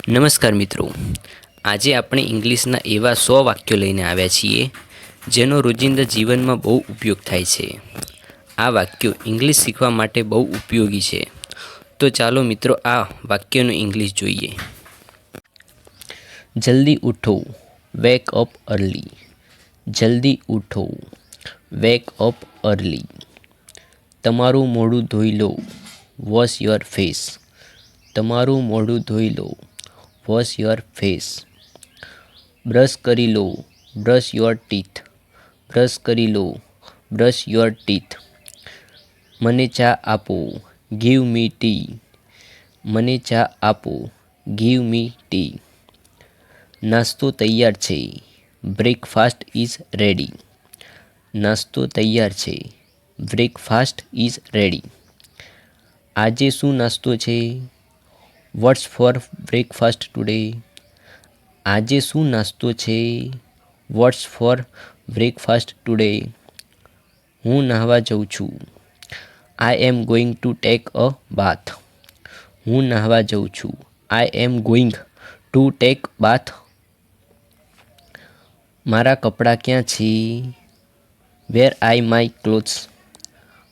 નમસ્કાર મિત્રો, આજે આપણે ઇંગ્લિશના એવા 100 વાક્યો લઈને આવ્યા છીએ જેનો રોજિંદા જીવનમાં બહુ ઉપયોગ થાય છે. આ વાક્યો ઇંગ્લિશ શીખવા માટે બહુ ઉપયોગી છે. તો ચાલો મિત્રો આ વાક્યનું ઇંગ્લિશ જોઈએ. જલ્દી ઉઠો, વેક અપ અર્લી. જલ્દી ઉઠો, વેક અપ અર્લી. તમારું મોઢું ધોઈ લો, વોશ યોર ફેસ. તમારું મોઢું ધોઈ લો, વોશ યોર ફેસ. બ્રશ કરી લો, બ્રશ યોર ટીથ. બ્રશ કરી લો, બ્રશ યોર ટીથ. મને ચા આપો, ગીવ મી ટી. મને ચા આપો, ગીવ મી ટી. નાસ્તો તૈયાર છે, બ્રેકફાસ્ટ ઇઝ રેડી. નાસ્તો તૈયાર છે, બ્રેકફાસ્ટ ઇઝ રેડી. આજે શું નાસ્તો છે? What's for breakfast today? આજે શું નાસ્તો છે? What's for breakfast today? હું નહાવા જાઉં છું. I am going to take a bath. હું નહાવા જાઉં છું. I am going to take bath. મારા કપડાં ક્યાં છે? Where are my clothes?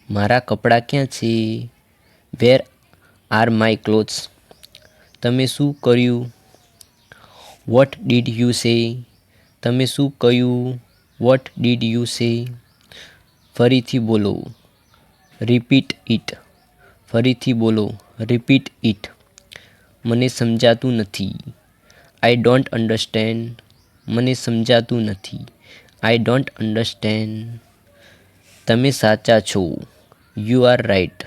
મારા કપડાં ક્યાં છે? Where are my clothes? તમે શું કર્યું? What did you say? તમે શું કહ્યું? What did you say? ફરીથી બોલો, રિપીટ ઇટ. ફરીથી બોલો, રિપીટ ઇટ. મને સમજાતું નથી. I don't understand. મને સમજાતું નથી. I don't understand. તમે સાચા છો. You are right.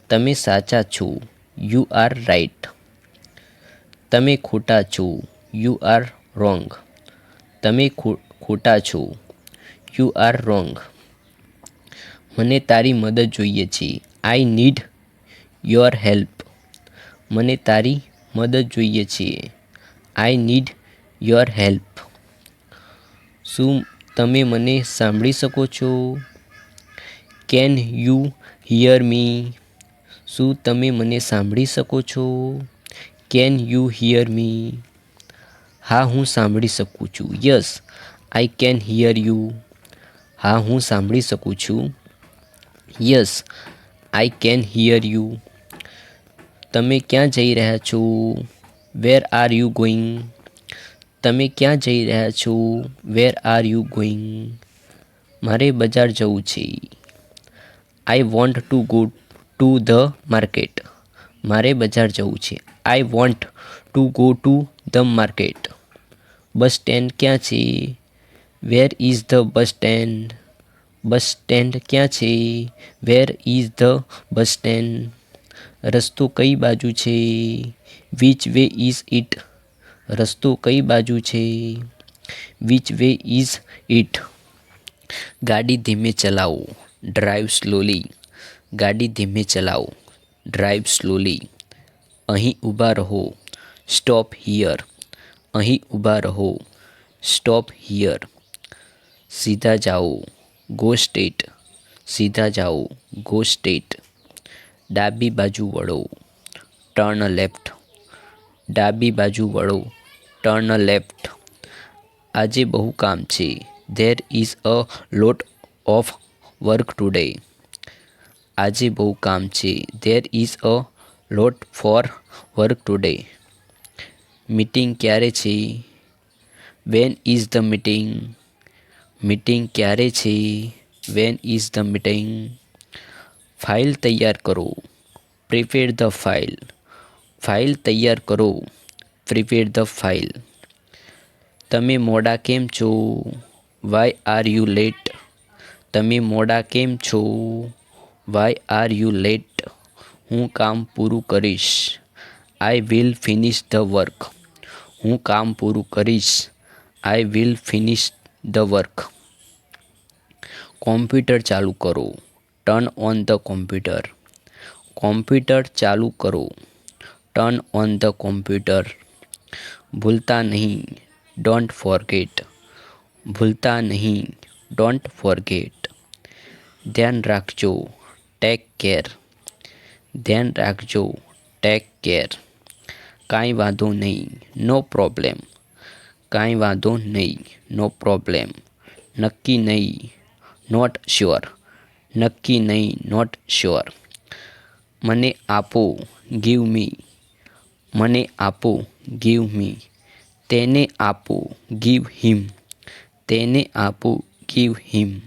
તમે સાચા છો. You are right. તમે ખોટા છો. You are wrong. તમે ખોટા છો. You are wrong. મને તારી મદદ જોઈએ છે. I need your help. મને તારી મદદ જોઈએ છે. I need your help. શું તમે મને સાંભળી શકો છો? Can you hear me? શું તમે મને સાંભળી શકો છો? કેન યુ હિયર મી? હા, હું સાંભળી શકું છું. Yes, I can here you. હા, હું સાંભળી શકું છું. Yes, I can here you. તમે ક્યાં જઈ રહ્યા છો? Where are you going? તમે ક્યાં જઈ રહ્યા છો? Where are you going? મારે બજાર જવું છે. I want to go to the market. મારે બજાર જવું છે. I want to go to the market. Bus stand ક્યાં છે? Where is the bus stand? Bus stand ક્યાં છે? Where is the bus stand? રસ્તો કઈ બાજુ છે? Which way is it? રસ્તો કઈ બાજુ છે? Which way is it? ગાડી ધીમે ચલાવો, ડ્રાઈવ સ્લોલી. ગાડી ધીમે ચલાવો, ડ્રાઈવ સ્લોલી. અહીં ઊભા રહો, સ્ટોપ હિયર. અહીં ઊભા રહો, સ્ટોપ હિયર. સીધા જાઓ, ગો સ્ટ્રેટ. સીધા જાઓ, ગો સ્ટ્રેટ. ડાબી બાજુ વળો, ટર્ન લેફ્ટ. ડાબી બાજુ વળો, ટર્ન લેફ્ટ. આજે બહુ કામ છે. There is a lot of work today. આજે બહુ કામ છે. There is a lot for work today. Meeting ક્યારે છે? When is the meeting? Meeting ક્યારે છે? When is the meeting? File તૈયાર કરો, પ્રિપેર ધ ફાઇલ. ફાઇલ તૈયાર કરો, પ્રિપેર ધ ફાઇલ. તમે મોડા કેમ છો? Why are you late? તમે મોડા કેમ છો? Why are you late? હું કામ પૂરું કરીશ. I will finish the work. હું કામ પૂરું કરીશ. I will finish the work. Computer ચાલુ કરો, turn on the computer. Computer ચાલુ કરો, ટર્ન ઓન ધ કોમ્પ્યુટર. ભૂલતા નહીં, ડોન્ટ ફોરગેટ. ભૂલતા નહીં, ડોન્ટ ફોરગેટ. ધ્યાન રાખજો, ટેક કેર. ધ્યાન રાખજો, ટેક કેર. કાંઈ વાંધો નહીં, નો પ્રોબ્લેમ. કાંઈ વાંધો નહીં, નો પ્રોબ્લેમ. નક્કી નહીં, નોટ શ્યોર. નક્કી નહીં, નોટ શ્યોર. મને આપો, ગીવ મી. મને આપો, ગીવ મી. તેને આપો, ગીવ હિમ. તેને આપો, ગીવ હિમ.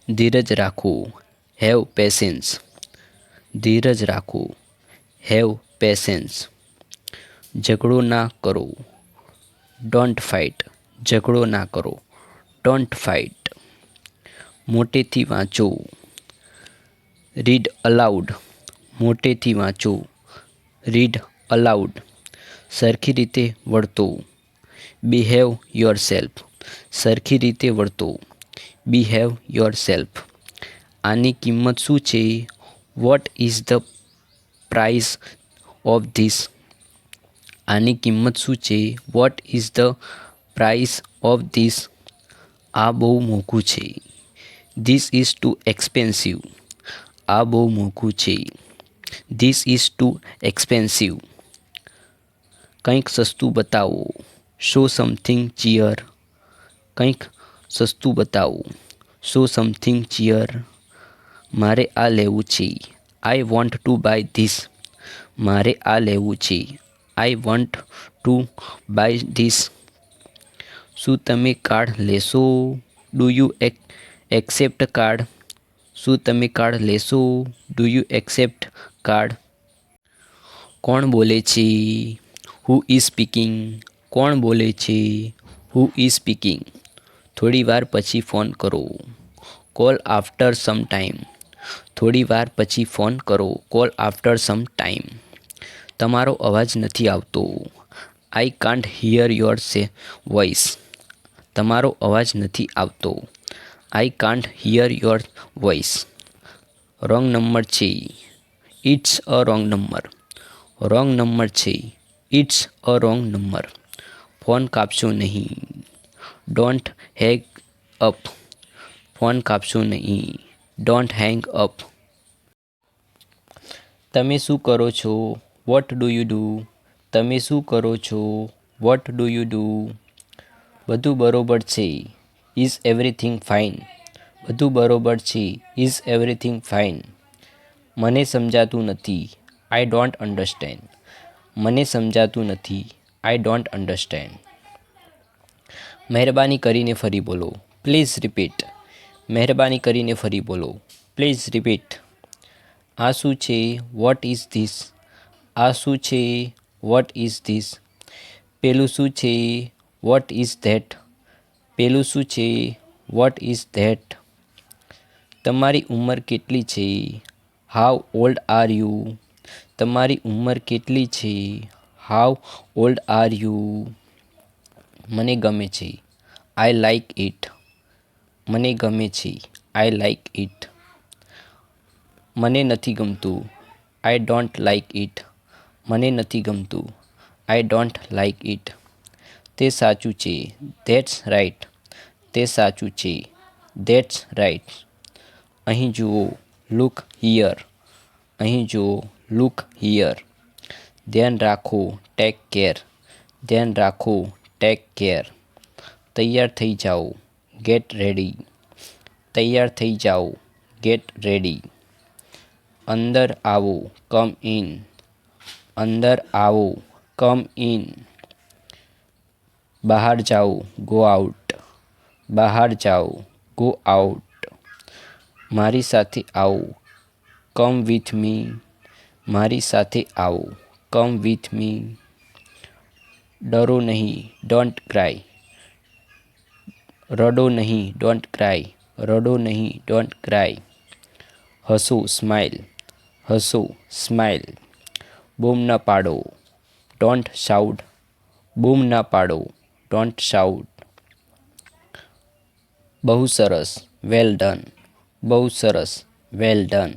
ધીરજ રાખો, હેવ પેશન્સ. ધીરજ રાખો, હેવ પેશન્સ. ઝઘડો ના કરો, ડોન્ટ ફાઇટ. ઝઘડો ના કરો, ડોન્ટ ફાઇટ. મોટેથી વાંચો, રીડ અલાઉડ. મોટેથી વાંચો, રીડ અલાઉડ. સરખી રીતે વર્તો, બિહેવ યોરસેલ્ફ. સરખી રીતે વર્તો, બિહેવ યોરસેલ્ફ. આની કિંમત શું છે? What is the price of this? આની કિંમત શું છે? What is the price of this? આ બહુ મોંઘું છે. This is too expensive. આ બહુ મોંઘું છે. This is too expensive. કંઈક સસ્તું બતાવો, શો સમથિંગ ચીયર. કંઈક સસ્તું બતાવો, શો સમથિંગ ચીયર. મારે આ લેવું છે, I want to buy this. મારે આ લેવું છે, I want to buy this. શું તમે કાર્ડ લેશો? Do you accept card? શું તમે કાર્ડ લેશો? Do you accept card? કોણ બોલે છે? Who is speaking? કોણ બોલે છે? Who is speaking? થોડી વાર પછી ફોન કરો, કોલ આફ્ટર સમ ટાઈમ. થોડી વાર પછી ફોન કરો, કોલ આફ્ટર સમ ટાઈમ. તમારો અવાજ નથી આવતો, I can't hear your voice. તમારો અવાજ નથી આવતો, I can't hear your voice. Wrong number છે, it's a wrong number. Wrong number છે, it's a wrong number. Phone કાપશો નહીં, ડોન્ટ હેંગ અપ. ફોન કાપશો નહીં, ડોન્ટ હેંગ અપ. તમે શું કરો છો? What do you do? તમે શું કરો છો? What do you do? બધું બરોબર છે, ઇઝ એવરીથિંગ ફાઇન. બધું બરોબર છે, ઇઝ એવરીથિંગ ફાઇન. મને સમજાતું નથી, આઈ ડોન્ટ અન્ડરસ્ટેન્ડ. મને સમજાતું નથી, આઈ ડોન્ટ અન્ડરસ્ટેન્ડ. મહેરબાની કરીને ફરી બોલો, પ્લીઝ રિપીટ. મહેરબાની કરીને ફરી બોલો, પ્લીઝ રિપીટ. આ શું છે? What is this? આ શું છે? What is this? પેલું શું છે? What is that? પેલું શું છે? What is that? તમારી ઉંમર કેટલી છે? How old are you? તમારી ઉંમર કેટલી છે? How old are you? મને ગમે છે, આઈ લાઇક ઇટ. મને ગમે છે, આઈ લાઇક ઇટ. મને નથી ગમતું, આઈ ડોન્ટ લાઇક ઇટ. મને નથી ગમતું, આઈ ડોન્ટ લાઇક ઇટ. તે સાચું છે, ધેટ્સ રાઇટ. તે સાચું છે, ધેટ્સ રાઇટ. અહીં જુઓ, લુક હિયર. અહીં જુઓ, લુક હિયર. ધ્યાન રાખો, ટેક કેર. ધ્યાન રાખો, ટેક કેર. તૈયાર થઈ જાઓ, ગેટ રેડી. તૈયાર થઈ જાઓ, ગેટ રેડી. અંદર આવો, કમ ઇન. અંદર આવો, કમ ઇન. બહાર જાઓ, ગો આઉટ. બહાર જાઓ, ગો આઉટ. મારી સાથે આવો, કમ વિથ મી. મારી સાથે આવો, કમ વિથ મી. ડરો નહીં, ડોન્ટ ક્રાય. રડો નહીં, ડોન્ટ ક્રાય. રડો નહીં, ડોન્ટ ક્રાય. હસો, સ્માઇલ. હસો, સ્માઇલ. બૂમ ન પાડો, ડોન્ટ શાઉટ. બૂમ ન પાડો, ડોન્ટ શાઉટ. બહુ સરસ, વેલ ડન. બહુ સરસ, વેલ ડન.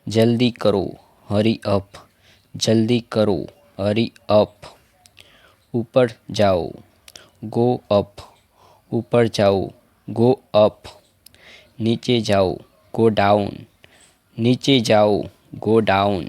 જલ્દી કરો, હરી અપ. જલ્દી કરો, હરી અપ. ઉપર જાઓ, ગો અપ. ઉપર જાઓ, ગો અપ. નીચે જાઓ, ગો ડાઉન. નીચે જાઓ, ગો ડાઉન.